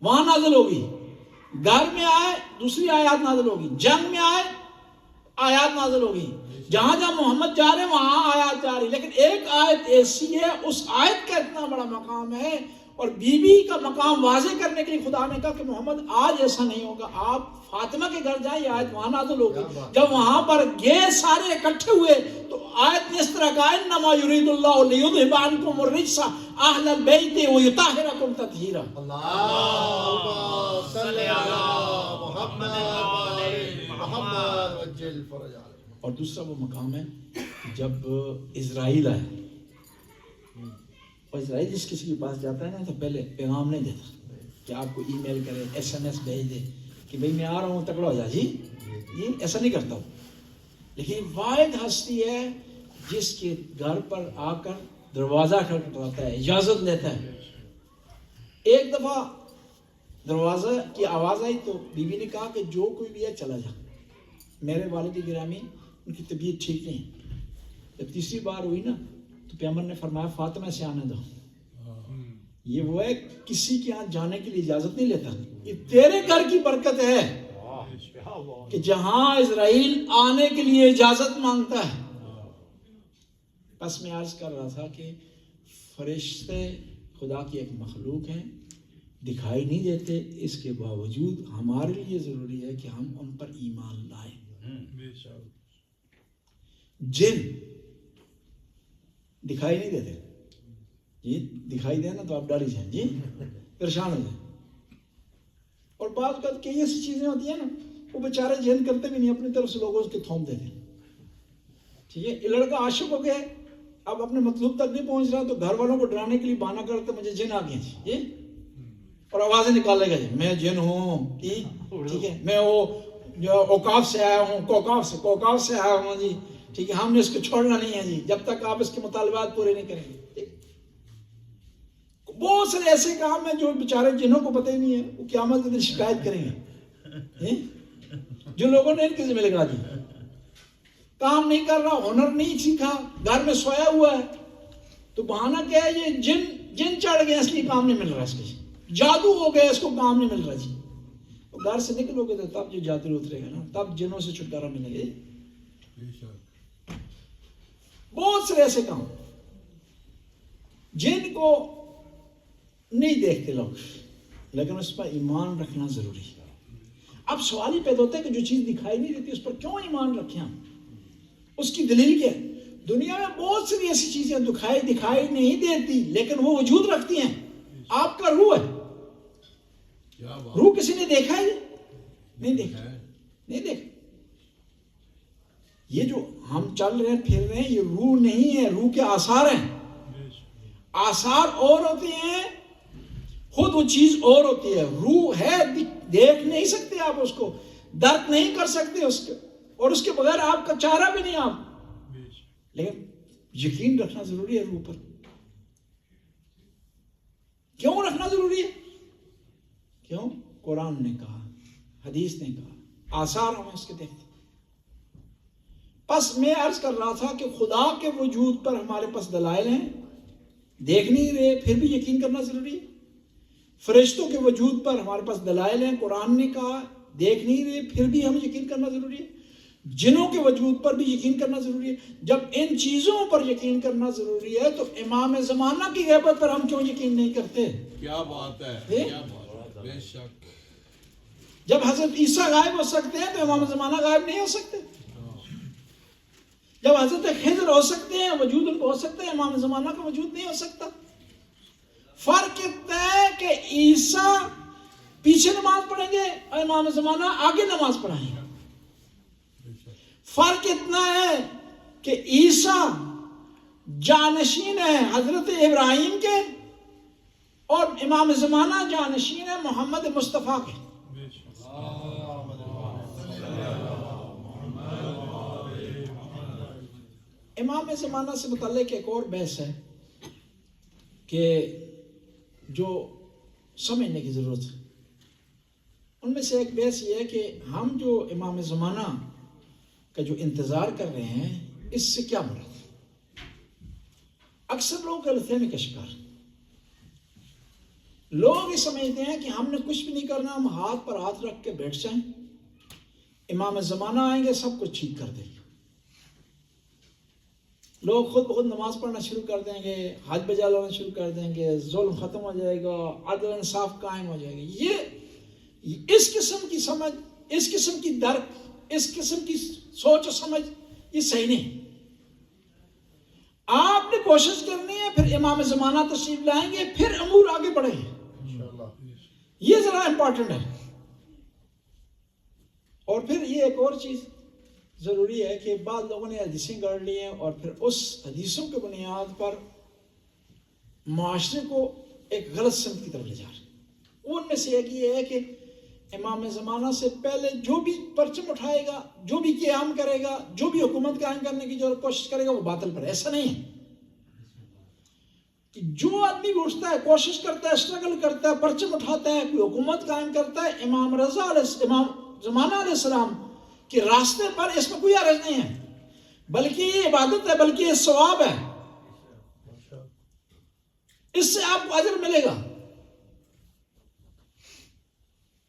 وہاں نازل ہوگی. گھر میں آئے دوسری آیات نازل ہوگی، جنگ میں آئے آیات نازل ہوگی. جہاں جہاں محمد جا رہے ہیں وہاں آیات جا رہی. لیکن ایک آیت ایسی ہے، اس آیت کا اتنا بڑا مقام ہے، اور بی بی کا مقام واضح کرنے کے لیے خدا نے کہا کہ محمد آج ایسا نہیں ہوگا، آپ فاطمہ کے گھر جائیں، یہ آیت وہاں نازل ہوگی. جب وہاں پر یہ سارے اکٹھے ہوئے تو آیت نے اس طرح کہا انما یرید اللہ لیذھب عنکم الرجس اہل البیت ویطہرکم تطہیرا. اللہم صلی علی محمد وجل فرج علیہ. اور دوسرا وہ مقام ہے جب اسرائیل آئے، اور اسرائیل جس کسی کے پاس جاتا ہے نا تو پہلے پیغام نہیں دیتا کہ آپ کو ای میل کرے، ایس ایم ایس بھیج دے کہ بھئی میں آ رہا ہوں تکڑا ہو جا. جی ایسا نہیں کرتا ہوں. لیکن واحد ہستی ہے جس کے گھر پر آ کر دروازہ کھٹکھٹاتا ہے، اجازت لیتا ہے. ایک دفعہ دروازہ کی آواز آئی تو بی بی نے کہا کہ جو کوئی بھی ہے چلا جا. میرے والد گرامی ان کی طبیعت ٹھیک نہیں. جب تیسری بار ہوئی نا تو پیغمبر نے فرمایا فاطمہ سے آنے دو. یہ وہ ہے کسی کے یہاں جانے کے لیے اجازت نہیں لیتا. یہ تیرے گھر کی برکت ہے کہ جہاں اسرائیل آنے کے لیے اجازت مانگتا ہے. بس میں عرض کر رہا تھا کہ فرشتے خدا کی ایک مخلوق ہیں، دکھائی نہیں دیتے، اس کے باوجود ہمارے لیے ضروری ہے کہ ہم ان پر ایمان لائیں. جن دکھائی نہیں دیتے، یہ دکھائی دے نا تو آپ ڈر ہی جائیں، جی پریشان ہو جائیں. اور بعض اوقات کئی ایسی چیزیں ہوتی ہیں نا وہ بیچارے جن کرتے بھی نہیں، اپنی طرف سے لوگوں کے تھوم دیتے ہیں. ٹھیک ہے، یہ لڑکا عاشق ہو گیا، اب اپنے مطلوب تک نہیں پہنچ رہا تو گھر والوں کو ڈرانے کے لیے بہانہ کرتے مجھے جن آ گئے جی، اور آوازیں نکالے گا جی میں جن ہوں، ٹھیک ہے، میں وہ جو اوقاف سے آیا ہوں، کوکاف سے آیا ہوں جی، ٹھیک ہے، ہم نے اس کو چھوڑنا نہیں ہے جی جب تک آپ اس کے مطالبات پورے نہیں کریں گے۔ بہت سارے ایسے کام ہیں جو بیچارے جنہوں کو پتہ ہی نہیں ہے، وہ قیامت کے دن شکایت کریں گے جو لوگوں نے ان کے ذمہ لگا دی۔ کام نہیں کر رہا، ہنر نہیں سیکھا، گھر میں سویا ہوا ہے، تو بہانہ کیا ہے، یہ جن چڑھ گئے اس لیے کام نہیں مل رہا، اس کے جادو ہو گیا، اس کو کام نہیں مل رہا جی۔ گھر سے نکلو گے تو تب جو جادو اترے گا نا، تب جنوں سے چھٹکارا ملے گا۔ بہت سے ایسے کام جن کو نہیں دیکھتے لوگ، لیکن اس پر ایمان رکھنا ضروری ہے۔ اب سوال ہی پیدا ہوتا ہے کہ جو چیز دکھائی نہیں دیتی اس پر کیوں ایمان رکھیں ہم؟ اس کی دلیل کیا ہے؟ دنیا میں بہت سی ایسی چیزیں دکھائی نہیں دیتی لیکن وہ وجود رکھتی ہیں۔ آپ کا روح ہے، روح کسی نے دیکھا ہے؟ نہیں دیکھا۔ یہ جو ہم چل رہے ہیں پھر رہے ہیں، یہ روح نہیں ہے، روح کے آثار ہیں۔ آثار اور ہوتے ہیں، خود وہ چیز اور ہوتی ہے۔ روح ہے، دیکھ نہیں سکتے آپ اس کو، درک نہیں کر سکتے اس کے، اور اس کے بغیر آپ کا چارہ بھی نہیں آپ، لیکن یقین رکھنا ضروری ہے روح پر۔ کیوں رکھنا ضروری ہے؟ کیوں؟ قرآن نے کہا، حدیث نے کہا، آثار ہم اس کے دیکھتے۔ پس میں عرض کر رہا تھا کہ خدا کے وجود پر ہمارے پاس دلائل ہیں، دیکھ نہیں رہے پھر بھی یقین کرنا ضروری ہے۔ فرشتوں کے وجود پر ہمارے پاس دلائل ہیں، قرآن نے کہا، دیکھ نہیں رہے پھر بھی ہمیں یقین کرنا ضروری ہے۔ جنوں کے وجود پر بھی یقین کرنا ضروری ہے۔ جب ان چیزوں پر یقین کرنا ضروری ہے تو امام زمانہ کی غیبت پر ہم کیوں یقین نہیں کرتے؟ کیا بات ہے، کیا بات ہے، بے شک۔ جب حضرت عیسیٰ غائب ہو سکتے ہیں تو امام زمانہ غائب نہیں ہو سکتے۔ جب حضرت خضر ہو سکتے ہیں، وجود ان کو ہو سکتا ہے، امام زمانہ کا وجود نہیں ہو سکتا۔ فرق اتنا ہے کہ عیسیٰ پیچھے نماز پڑھیں گے اور امام زمانہ آگے نماز پڑھائیں گے۔ فرق اتنا ہے کہ عیسیٰ جانشین ہے حضرت ابراہیم کے اور امام زمانہ جانشین ہے محمد مصطفیٰ کے۔ امام زمانہ سے متعلق ایک اور بحث ہے کہ جو سمجھنے کی ضرورت ہے۔ ان میں سے ایک بحث یہ ہے کہ ہم جو امام زمانہ کا جو انتظار کر رہے ہیں، اس سے کیا مراد ہے؟ اکثر لوگ غلط فہمی کا شکار، لوگ یہ سمجھتے ہیں کہ ہم نے کچھ بھی نہیں کرنا، ہم ہاتھ پر ہاتھ رکھ کے بیٹھ جائیں، امام زمانہ آئیں گے سب کچھ ٹھیک کر دیں گے۔ لوگ خود بخود نماز پڑھنا شروع کر دیں گے، حج بجا لانا شروع کر دیں گے، ظلم ختم ہو جائے گا، عدل انصاف قائم ہو جائے گا۔ یہ اس قسم کی سمجھ، اس قسم کی درک، اس قسم کی سوچ و سمجھ، یہ صحیح نہیں۔ آپ نے کوشش کرنی ہے، پھر امام زمانہ تشریف لائیں گے، پھر امور آگے بڑھیں گے۔ یہ ذرا امپورٹنٹ ہے۔ اور پھر یہ ایک اور چیز ضروری ہے کہ بعض لوگوں نے حدیثیں گڑھ لی ہیں اور پھر اس حدیثوں کے بنیاد پر معاشرے کو ایک غلط سمت کی طرف لے جا رہے ہیں۔ ان میں سے ایک یہ ہے کہ امام زمانہ سے پہلے جو بھی پرچم اٹھائے گا، جو بھی قیام کرے گا، جو بھی حکومت قائم کرنے کی جو کوشش کرے گا، وہ باطل پر ہے۔ ایسا نہیں ہے کہ جو آدمی بھی اٹھتا ہے، کوشش کرتا ہے، اسٹرگل کرتا ہے، پرچم اٹھاتا ہے، کوئی حکومت قائم کرتا ہے، امام زمانہ علیہ السلام کہ راستے پر، اس میں کوئی عرض نہیں ہے، بلکہ یہ عبادت ہے، بلکہ یہ ثواب ہے، اس سے آپ کو اجر ملے گا۔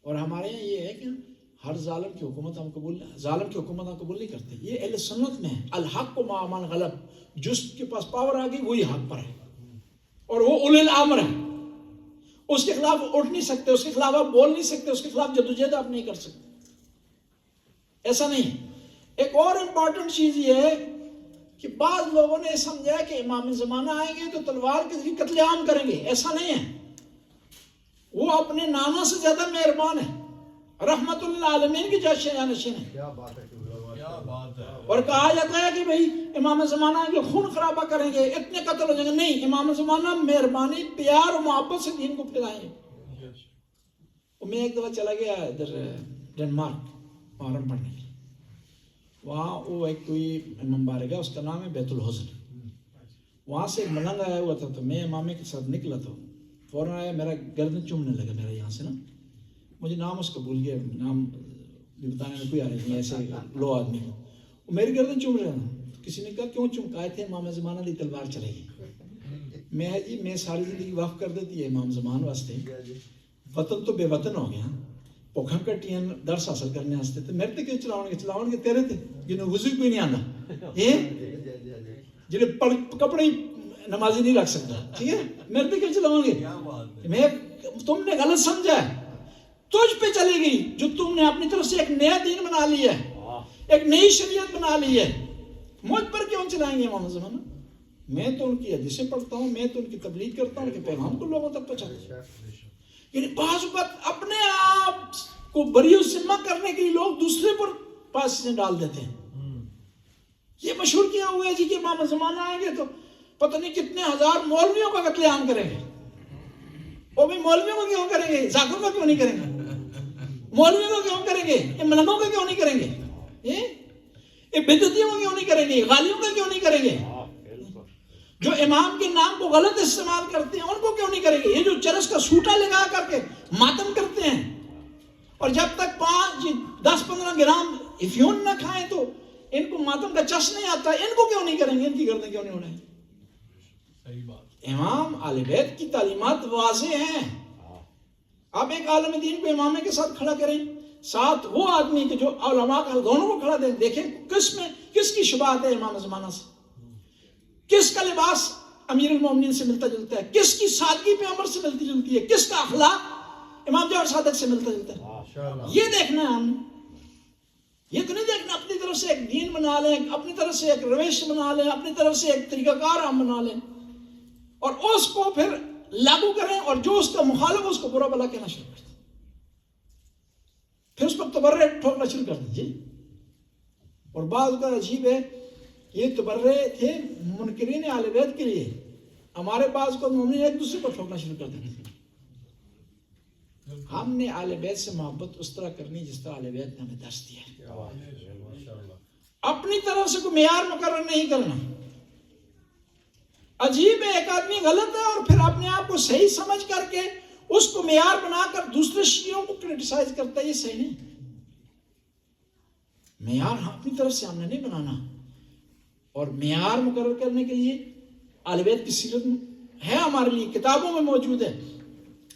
اور ہمارے یہاں یہ ہے کہ ہر ظالم کی حکومت ہم قبول نہیں کرتے۔ یہ اہل سنت میں ہے، الحق مع من غلب، جس کے پاس پاور آ گئی وہی حق پر ہے، اور وہ اولی الامر ہے، اس کے خلاف اٹھ نہیں سکتے، اس کے خلاف آپ بول نہیں سکتے، اس کے خلاف جدوجہد آپ نہیں کر سکتے۔ ایسا نہیں ہے۔ ایک اور امپورٹنٹ چیز یہ ہے کہ بعض لوگوں نے سمجھا کہ امام زمانہ آئیں گے تو تلوار کے ذریعے قتل عام کریں گے۔ ایسا نہیں ہے، وہ اپنے نانا سے زیادہ مہربان ہے، رحمت للعالمین کی جانشین ہے۔ کیا بات ہے، کیا بات ہے۔ اور کہا جاتا ہے کہ بھئی امام زمانہ آئیں گے خون خرابہ کریں گے، اتنے قتل ہو جائیں گے۔ نہیں، امام زمانہ مہربانی، پیار و محبت سے دین کو پھیلائیں گے۔ میں ایک دفعہ چلا گیا ادھر ڈنمارک، محرم پڑھنے کے لیے. وہاں وہ ایک کوئی امام بارگاہ ہے، اس کا نام ہے بیت الحزن. وہاں سے ایک ملنگ آیا ہوا تھا، تو میں امامے کے ساتھ نکلا تو فوراً آیا، میرا گردن چومنے لگا میرا یہاں سے نا. مجھے نام اس کا بھول گیا، نام بھی بتانے میں کوئی آ رہی نہیں، ایسے لو آدمی کو. وہ میری گردن چوم رہا تھا. کسی نے کہا کیوں چمکائے تھے؟ امام زمانہ دی تلوار چلے گی. میں ساری زندگی وقف کر دیتی ہے امام زمان واسطے. وطن تو بے وطن ہو گیا، پوکھاں کٹیاں درس حاصل کرنے واسطے. تو میرے تے کیوں چلاؤ گے تیرے تے جنہوں وضو کوئی نہیں آتا، جنہیں کپڑے نمازی نہیں رکھ سکتا. ٹھیک ہے، میرے تے کیوں چلاؤ گے؟ تم نے غلط سمجھا ہے. تجھ پہ چلے گی جو تم نے اپنی طرف سے ایک نیا دین بنا لیا ہے، ایک نئی شریعت بنا لی ہے. مجھ پر کیوں چلائیں گے امام زمانہ؟ میں تو ان کی حدیثیں پڑھتا ہوں، میں تو ان کی تبلیغ کرتا ہوں، ان کے پیغام کو لوگوں تک پہنچاتا ہوں. یعنی بعض اوقات اپنے آپ کو بری و ذمہ کرنے کے لیے لوگ دوسرے پر پاسیں ڈال دیتے ہیں. یہ مشہور کیا ہوا ہے جی کہ امام زمانہ آئیں گے تو پتہ نہیں کتنے ہزار مولویوں کا قتل عام کریں گے. وہ بھی مولویوں کو کیوں کریں گے؟ ذاکروں کا کیوں نہیں کریں گے؟ مولویوں کو کیوں کریں گے؟ یہ ملنگوں کا کیوں نہیں کریں گے؟ یہ بدعتیوں کو کیوں نہیں کریں گے؟ غالیوں کا کیوں نہیں کریں گے؟ جو امام کے نام کو غلط استعمال کرتے ہیں ان کو کیوں نہیں کریں گے؟ یہ جو چرس کا سوٹا لگا کر کے ماتم کرتے ہیں اور جب تک 5-10-15 گرام افیون نہ کھائیں تو ان کو ماتم کا چس نہیں آتا، ان کو کیوں نہیں کریں گے؟ ان کی گردن کیوں نہیں اڑائیں؟ صحیح بات. امام اہل بیت کی تعلیمات واضح ہیں. آپ ایک عالم دین کو امامے کے ساتھ کھڑا کریں، ساتھ وہ آدمی کہ جو علماء کا دونوں کو کھڑا دیں، دیکھیں کس کی شباہت ہے امام زمانہ سے، کس کا لباس امیر المومنین سے ملتا جلتا ہے، کس کی سادگی پیغمبر سے ملتی جلتی ہے، کس کا اخلاق امام جعفر صادق سے ملتا جلتا ہے. یہ دیکھنا ہے ہم نے. یہ تو نہیں دیکھنا اپنی طرف سے ایک دین بنا لیں، اپنی طرف سے ایک روش بنا لیں، اپنی طرف سے ایک طریقہ کار ہم بنا لیں اور اس کو پھر لاگو کریں اور جو اس کا مخالف اس کو برا بلا کہنا شروع کر دیں، پھر اس پر تبرے ٹھوکنا شروع کر دیجیے. اور بعض کا عجیب ہے، یہ تبرے تھے منکرین اہل بیت کے لیے، ہمارے بعض کو مومنین ایک دوسرے کو ٹھوکنا شروع کر دیتے. ہم نے اہل بیت سے محبت اس طرح کرنی جس طرح اہل بیت نے ہمیں درس دیا ہے. اپنی طرف سے کوئی معیار مقرر نہیں کرنا. عجیب ہے، ایک آدمی غلط ہے اور پھر اپنے آپ کو صحیح سمجھ کر کے اس کو معیار بنا کر دوسرے شیعوں کو کرٹیسائز کرتا ہے. یہ صحیح نہیں. معیار اپنی طرف سے ہم نے نہیں بنانا. اور معیار مقرر کرنے کے لیے اہل بیت کی سیرت ہے، ہمارے لیے کتابوں میں موجود ہے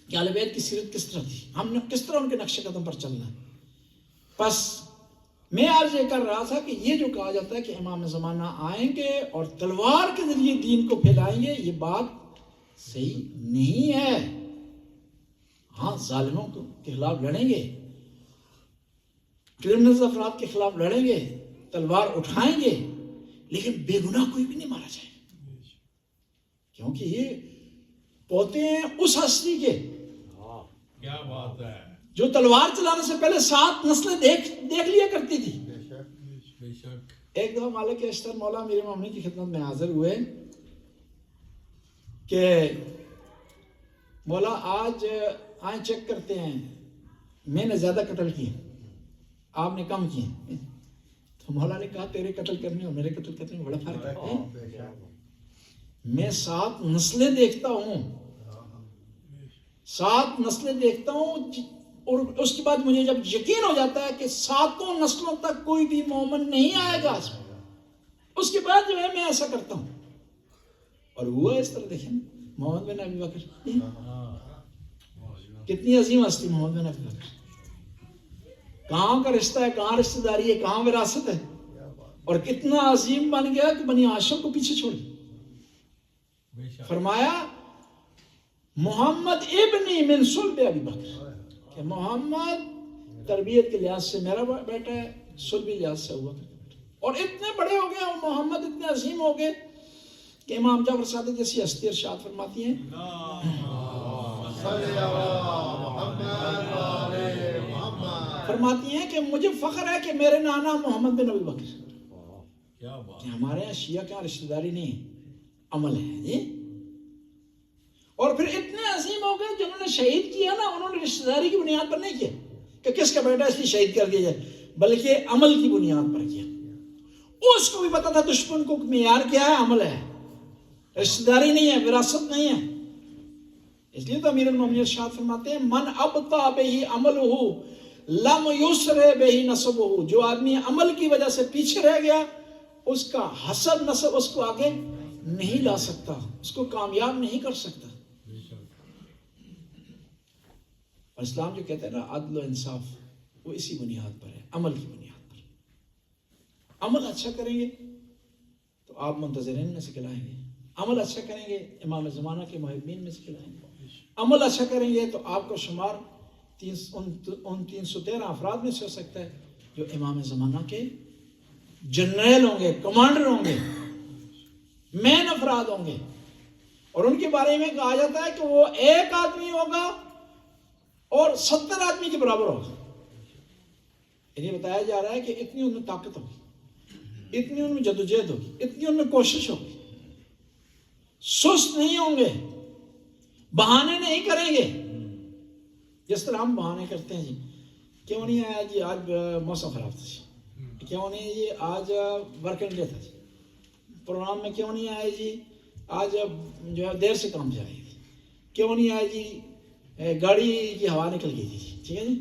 کہ اہل بیت کی سیرت کس طرح تھی، ہم نے کس طرح ان کے نقش قدم پر چلنا ہے. بس میں عرض یہ کر رہا تھا کہ یہ جو کہا جاتا ہے کہ امام زمانہ آئیں گے اور تلوار کے ذریعے دین کو پھیلائیں گے، یہ بات صحیح نہیں ہے. ہاں، ظالموں کے خلاف لڑیں گے، کرمنلز افراد کے خلاف لڑیں گے، تلوار اٹھائیں گے، لیکن بے گناہ کوئی بھی نہیں مارا جائے گا، کیونکہ یہ پوتے ہیں اس ہستی کے. کیا بات ہے. جو تلوار چلانے سے پہلے 7 نسلیں دیکھ لیا کرتی تھی. بے شک. ایک دفعہ مالک اشتر مولا میرے مامنی کی خدمت میں حاضر ہوئے کہ مولا آج آئیں چیک کرتے ہیں، میں نے زیادہ قتل کیے، آپ نے کم کیے. تو مولا نے کہا تیرے قتل کرنے اور میرے قتل کرنے میں بڑا فرق ہے. میں 7 نسلیں دیکھتا ہوں، 7 نسلیں دیکھتا ہوں، اور اس کے بعد مجھے جب یقین ہو جاتا ہے کہ 7 نسلوں تک کوئی بھی مومن نہیں آئے گا، اس کے بعد جو ہے میں ایسا کرتا ہوں. اور ہوا اس طرح. دیکھیں محمد بن ابی بکر، کتنی عظیم ہستی محمد بن ابی بکر. کہاں کا رشتہ ہے، کہاں رشتہ داری ہے، کہاں وراثت ہے، اور کتنا عظیم بن گیا کہ بنی ہاشم کو پیچھے چھوڑ. فرمایا محمد ابنی من صلب ابی بکر، کہ محمد تربیت کے لحاظ سے میرا بیٹا ہے، صلبی لحاظ سے ہوا. اور اتنے بڑے ہو گئے اور محمد اتنے عظیم ہو گئے کہ امام جعفر صادق جیسی ہستی ارشاد فرماتی ہیں کہ مجھے فخر ہے کہ میرے نانا محمد بن ابی بکر. کہ ہمارے یہاں شیعہ کے رشتہ داری نہیں، عمل ہے جی. اور پھر اتنے عظیم ہو گئے جنہوں نے شہید کیا نا، انہوں نے رشتہ داری کی بنیاد پر نہیں کیا کہ کس کا بیٹا اس لیے شہید کر دیا جائے. بلکہ عمل کی بنیاد پر کیا. اس کو بھی پتا تھا دشمن کو معیار کیا ہے، عمل ہے، رشتہ داری نہیں ہے، وراثت نہیں ہے. اس لیے تو امیر المومنین ارشاد فرماتے ہیں من ابطا بہ عملہ لم یسر بہ نسبہ. جو آدمی عمل کی وجہ سے پیچھے رہ گیا، اس کا حسب نسب اس کو آگے نہیں لا سکتا، اس کو کامیاب نہیں کر سکتا. اور اسلام جو کہتا ہے نا عدل و انصاف، وہ اسی بنیاد پر ہے، عمل کی بنیاد پر. عمل اچھا کریں گے تو آپ منتظرین میں سے کہلائیں گے، عمل اچھا کریں گے امام زمانہ کے محبین میں سے کہلائیں گے، عمل اچھا کریں گے تو آپ کو شمار ان 313 افراد میں سے ہو سکتا ہے جو امام زمانہ کے جنرل ہوں گے، کمانڈر ہوں گے، مین افراد ہوں گے. اور ان کے بارے میں کہا جاتا ہے کہ وہ ایک آدمی ہوگا اور 70 آدمی کے برابر ہوگا. انہیں بتایا جا رہا ہے کہ اتنی ان میں طاقت ہوگی، اتنی ان میں جدوجہد ہوگی، اتنی ان میں کوشش ہوگی، سست نہیں ہوں گے، بہانے نہیں کریں گے. جس طرح ہم بہانے کرتے ہیں، جی کیوں نہیں آیا جی آج موسم خراب تھا جی، کیوں نہیں جی آج ورکنگ ڈے تھا جی، پروگرام میں کیوں نہیں آئے جی آج جو ہے دیر سے کام جا رہی تھی، کیوں نہیں آئے جی گاڑی کی ہوا نکل گئی تھی جی، ٹھیک ہے جی،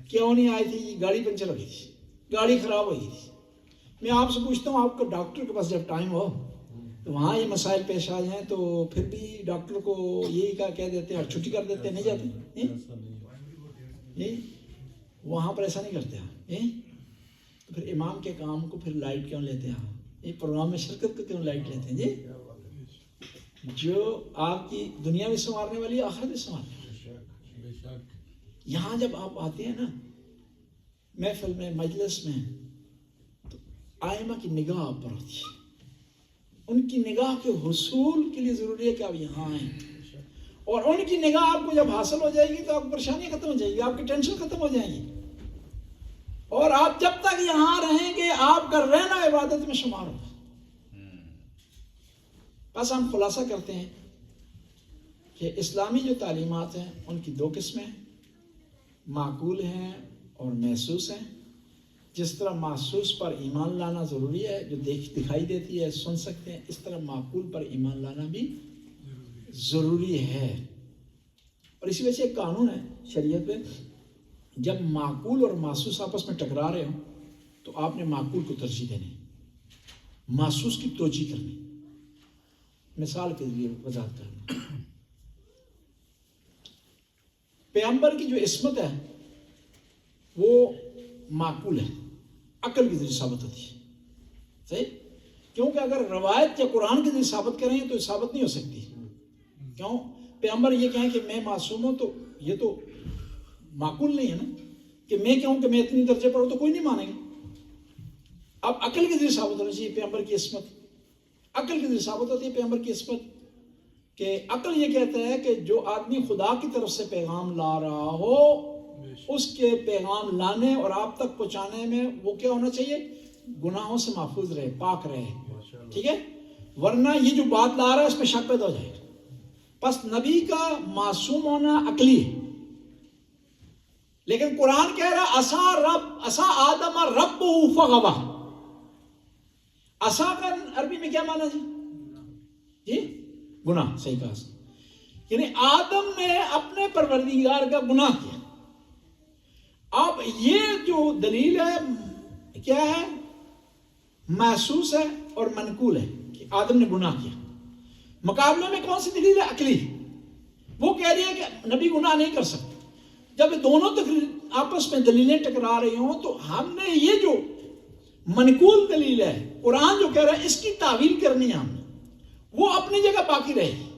کیوں نہیں آئی تھی جی گاڑی پنچر ہو گئی تھی، گاڑی خراب ہو گئی تھی. میں آپ سے پوچھتا ہوں، آپ کو ڈاکٹر کے پاس جب ٹائم ہو تو وہاں یہ مسائل پیش آ جائیں تو پھر بھی ڈاکٹر کو یہی کہہ دیتے ہیں اور چھٹی کر دیتے ہیں، نہیں جاتے وہاں پر ایسا نہیں کرتے ہیں. تو پھر امام کے کام کو پھر لائٹ کیوں لیتے ہیں؟ یہ پروگرام میں شرکت کو کیوں لائٹ لیتے ہیں جی؟ جو آپ کی دنیا بھی سنوارنے والی ہے، آخرت بھی سنوارنے والی. یہاں جب آپ آتے ہیں نا محفل میں، مجلس میں، تو آئمہ کی نگاہ آپ پر ہوتی ہے. ان کی نگاہ کے حصول کے لیے ضروری ہے کہ آپ یہاں آئیں، اور ان کی نگاہ آپ کو جب حاصل ہو جائے گی تو آپ کی پریشانیاں ختم ہو جائیں گی، آپ کی ٹینشن ختم ہو جائیں گی. اور آپ جب تک یہاں رہیں گے آپ کا رہنا عبادت میں شمار ہوگا. بس ہم خلاصہ کرتے ہیں کہ اسلامی جو تعلیمات ہیں ان کی 2 قسمیں ہیں، معقول ہیں اور محسوس ہیں. جس طرح محسوس پر ایمان لانا ضروری ہے، جو دکھائی دیتی ہے سن سکتے ہیں، اس طرح معقول پر ایمان لانا بھی ضروری ہے. اور اسی وجہ سے ایک قانون ہے شریعت میں، جب معقول اور محسوس آپس میں ٹکرا رہے ہوں تو آپ نے معقول کو ترجیح دینی، محسوس کی توجیہ کرنی. مثال کے لیے وضاحت کرنا، پیغمبر کی جو عصمت ہے وہ معقول ہے، عقل کے ذریعے ثابت ہوتی ہے. صحیح؟ کیونکہ اگر روایت یا قرآن کے ذریعے ثابت کریں تو ثابت نہیں ہو سکتی. کیوں؟ پیغمبر یہ کہیں کہ میں معصوم ہوں تو یہ تو معقول نہیں ہے نا، کہ میں کہوں کہ میں اتنی درجے پر ہوں تو کوئی نہیں مانیں گے. اب عقل کے ذریعے ثابت ہونا چاہیے پیغمبر کی عصمت، عقل کے ذریعے ثابت ہوتی ہے پیغمبر کی عصمت. کہ عقل یہ کہتا ہے کہ جو آدمی خدا کی طرف سے پیغام لا رہا ہو اس کے پیغام لانے اور آپ تک پہنچانے میں وہ کیا ہونا چاہیے؟ گناہوں سے محفوظ رہے، پاک رہے. ٹھیک ہے؟ ورنہ یہ جو بات لا رہا ہے اس میں شک پیدا ہو جائے گا. پس نبی کا معصوم ہونا عقلی ہے، لیکن قرآن کہہ رہا عصا آدم ربہ فغوی. عصا کا عربی میں کیا معنی جی؟ گناہ. صحیح کہا، یعنی آدم نے اپنے پروردگار کا گناہ کیا. اب یہ جو دلیل ہے کیا ہے؟ محسوس ہے اور منقول ہے کہ آدم نے گناہ کیا. مقابلے میں کون سی دلیل ہے؟ عقلی. وہ کہہ رہی ہے کہ نبی گناہ نہیں کر سکتے. جب دونوں آپس میں دلیلیں ٹکرا رہی ہوں تو ہم نے یہ جو منقول دلیل ہے قرآن جو کہہ رہا ہے اس کی تعویل کرنی ہے ہم نے، وہ اپنی جگہ باقی رہے گی.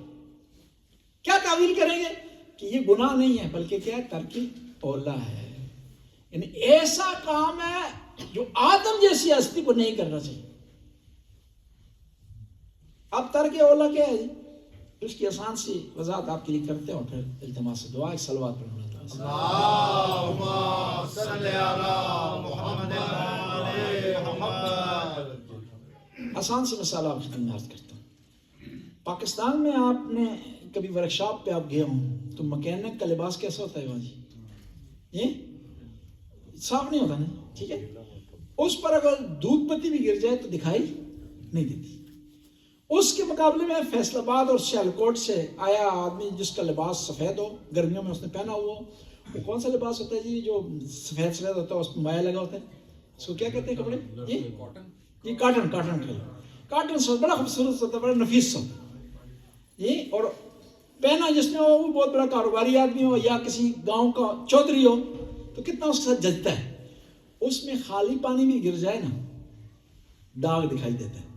کیا تعویل کریں گے؟ کہ یہ گناہ نہیں ہے بلکہ کیا ہے؟ ترک اولا ہے. یعنی ایسا کام ہے جو آدم جیسی ہستی کو نہیں کرنا چاہیے. اب ترک اولا کیا ہے جی؟ اس کی آسان سی وضاحت آپ کے لیے کرتے ہیں اور پھر التماس دعا ایک صلوات پڑھنا. اللہم صلی علی محمد علی محمد. آسان سی مثال آپ کی عرض کرتا ہوں. پاکستان میں آپ نے کبھی ورکشاپ پہ آپ گئے ہوں تو مکینک کا لباس کیسا ہوتا ہے وہاں جی؟ یہ صاف نہیں ہوتا نا ٹھیک ہے. اس پر اگر دودھ پتی بھی گر جائے تو دکھائی نہیں دیتی. اس کے مقابلے میں فیصل آباد اور سیالکوٹ سے آیا آدمی جس کا لباس سفید ہو, گرمیوں میں اس نے پہنا ہوا ہو, وہ کون سا لباس ہوتا ہے جی جو سفید سفید ہوتا ہے, اس میں مایا لگا ہوتا ہے, اس کو کیا کہتے ہیں کپڑے؟ جی کاٹن کاٹن سے بڑا خوبصورت ہوتا ہے, بڑا نفیس ہوتا ہے جی. اور پہنا جس نے ہو وہ بہت بڑا کاروباری آدمی ہو یا کسی گاؤں کا چودھری ہو تو کتنا اس کے ساتھ جچتا ہے. اس میں خالی پانی بھی گر جائے نا داغ دکھائی دیتا ہے.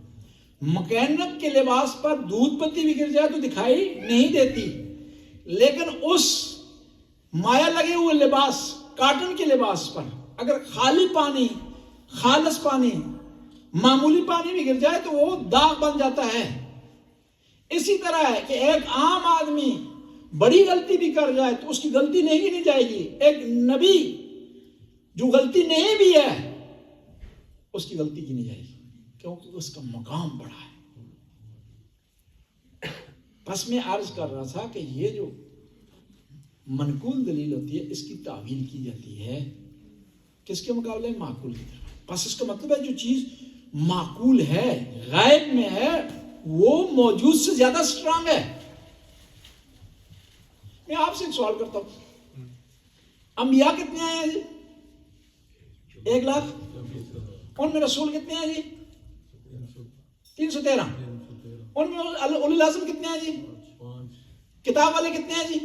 مکینک کے لباس پر دودھ پتی بھی گر جائے تو دکھائی نہیں دیتی, لیکن اس مایا لگے ہوئے لباس کاٹن کے لباس پر اگر خالی پانی, خالص پانی, معمولی پانی بھی گر جائے تو وہ داغ بن جاتا ہے. اسی طرح ہے کہ ایک عام آدمی بڑی غلطی بھی کر جائے تو اس کی غلطی نہیں گنی جائے گی. ایک نبی جو غلطی نہیں بھی ہے اس کی غلطی گنی جائے گی کیونکہ اس کا مقام بڑا ہے. بس میں عرض کر رہا تھا کہ یہ جو منقول دلیل ہوتی ہے اس کی تعویل کی جاتی ہے کس کے مقابلے میں؟ معقول کی طرف. بس اس کا مطلب ہے جو چیز معقول ہے, غائب میں ہے, وہ موجود سے زیادہ سٹرانگ ہے. میں آپ سے ایک سوال کرتا ہوں, انبیاء کتنے آئے ہیں جی؟ 1,00,000. ان میں رسول کتنے ہیں جی؟ 313. ان میں اولو العزم کتنے ہیں جی؟ کتاب والے کتنے ہیں جی؟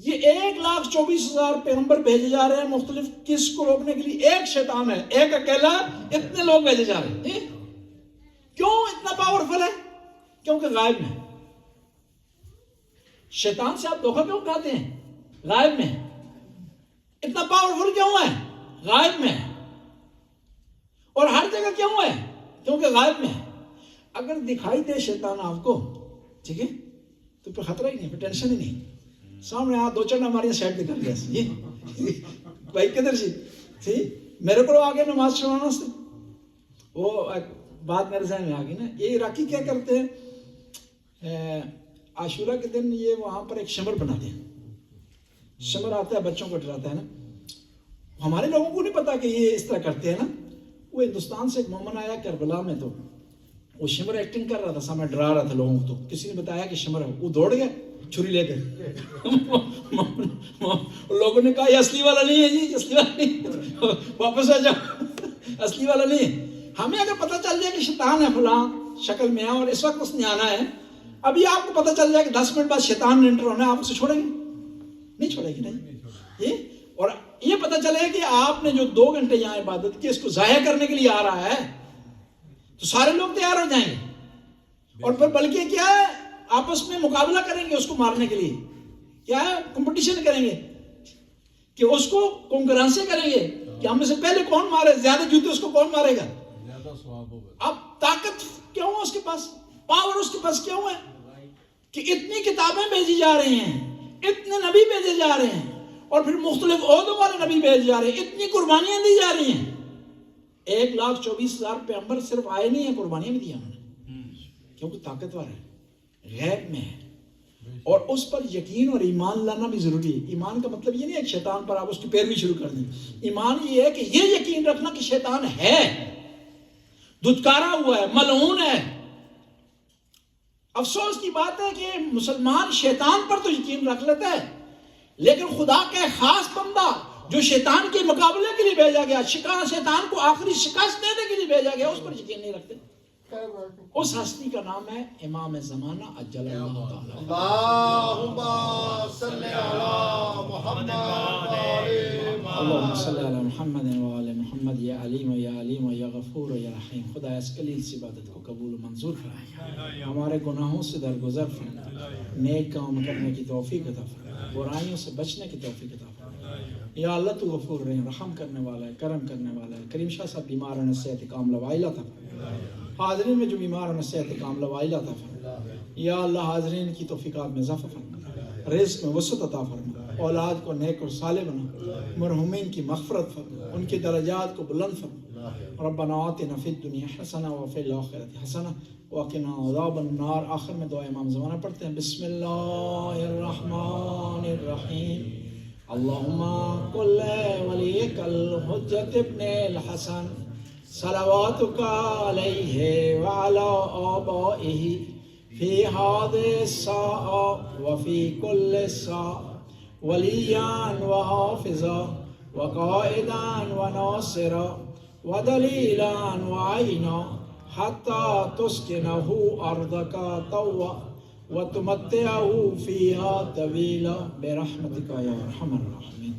یہ 1,24,000 پیغمبر بھیجے جا رہے ہیں مختلف کس کو روکنے کے لیے؟ ایک شیطان ہے, ایک اکیلا, اتنے لوگ بھیجے جا رہے ہیں. کیوں اتنا پاورفل ہے؟ کیونکہ غائب میں. شیطان سے آپ دھوکہ کیوں کھاتے ہیں؟ غائب میں. اتنا پاورفل کیوں ہے؟ غائب میں. اور ہر جگہ کیوں ہے؟ کیونکہ غائب میں. اگر دکھائی دے شیطان آپ کو, ٹھیک ہے, تو پھر خطرہ ہی نہیں, پھر ٹینشن ہی نہیں. سامنے آپ 2-4 ہماری سائڈ دکھا لیا بھائی کدھر سی میرے کو آگے نماز چھڑانا سے وہ بات میرے ذہن میں آ گئی نا. یہ عراقی کیا کرتے ہیں, عاشورہ کے دن یہ وہاں پر ایک شمر بناتے ہیں. شمر آتا ہے بچوں کو ڈراتا ہے نا. ہمارے لوگوں کو نہیں پتا کہ یہ اس طرح کرتے ہیں نا. وہ ہندوستان سے ایک مومن آیا کربلا میں, تو وہ شمر ایکٹنگ کر رہا تھا, سامنے ڈرا رہا تھا لوگوں کو. تو کسی نے بتایا کہ شمر ہے, وہ دوڑ گیا چھری لے کر. لوگوں نے کہا یہ اصلی والا نہیں ہے جی, اصلی والا نہیں, واپس آ جاؤ, اصلی والا نہیں ہے. ہمیں اگر پتہ چل جائے کہ شیطان ہے فلاں شکل میں ہے اور اس وقت اس نے آنا ہے, ابھی آپ کو پتہ چل جائے کہ 10 منٹ بعد شیطان نے انٹر ہونا ہے, آپ اسے چھوڑیں گے؟ نہیں چھوڑیں گے. نہیں. اور یہ پتہ چلے کہ آپ نے جو 2 گھنٹے یہاں عبادت کی اس کو ضائع کرنے کے لیے آ رہا ہے تو سارے لوگ تیار ہو جائیں گے. اور پھر بلکہ کیا ہے, آپس میں مقابلہ کریں گے اس کو مارنے کے لیے. کیا ہے, کمپٹیشن کریں گے کہ اس کو کنکرنسی کریں گے کہ ہم میں سے پہلے کون مارے, زیادہ جوتے اس کو کون مارے گا. اب طاقت کیوں ہے اس کے پاس, پاور اس کے پاس کیوں ہے کہ اتنی کتابیں بھیجی جا رہی ہیں, اتنے نبی بھیجے جا رہے ہیں, اور پھر مختلف عہدوں والے نبی بھیجے جا رہے ہیں, اتنی قربانیاں دی جا رہی ہیں. 1,24,000 پیغمبر صرف آئے نہیں ہیں, قربانیاں بھی دی انہوں نے, کیونکہ طاقتور ہے, غیب میں ہے. اور اس پر یقین اور ایمان لانا بھی ضروری ہے. ایمان کا مطلب یہ نہیں ہے کہ شیطان پر آپ اس کی پیروی شروع کر دیں. ایمان یہ ہے کہ یہ یقین رکھنا کہ شیطان ہے, دھتکارا ہوا ہے, ملعون ہے. افسوس کی بات ہے کہ مسلمان شیطان پر تو یقین رکھ لیتا ہے, لیکن خدا کا خاص بندہ جو شیطان کے مقابلے کے لیے بھیجا گیا, شیطان کو آخری شکست دینے کے لیے بھیجا گیا, اس پر یقین نہیں رکھتے. اس ہستی کا نام ہے امام زمانہ عجل اللہ تعالی. اللہم صلی علی محمد اللہم صلی علی محمد و آل محمد. یا علیم و یا علیم و یا غفور و یا رحیم. خدا اس کلیل سی عبادت کو قبول و منظور فرمائے, ہمارے گناہوں سے درگزر فرمائے, نیک کام کرنے کی توفیق عطا فرمائے, برائیوں سے بچنے کی توفیق عطا فرمائے. یا اللہ تو غفور رحیم, رحم کرنے والا ہے, کرم کرنے والا ہے. کریم شاہ صاحب بیمار ہیں, صحت کاملہ عطا فرمائے. حاضرین میں جو بیمار ہیں صحت کاملہ عطا فرمائے. یا اللہ حاضرین کی توفیقات میں اضافہ فرما, رزق میں وسعت عطا فرما, اولاد کو نیک اور صالح بنا, مرحومین کی مغفرت فرما, ان کے درجات کو بلند فرما. ربنا آتنا فی الدنیا حسنہ وفی الآخرۃ حسنہ وقنا عذاب النار. آخر میں دعا امام زمانہ پڑھتے ہیں. بسم اللہ الرحمن الرحیم. اللهم كل وليك الحجة ابن الحسن صلواتك عليه وعلى آبائه في هذه الساعة وفي كل ساعة وليا وحافظا وقائدا وناصرا ودليلا وعينا حتى تسكنه أرضك طوعا وتمتعه فيها طويلا برحمتك يا أرحم الراحمين.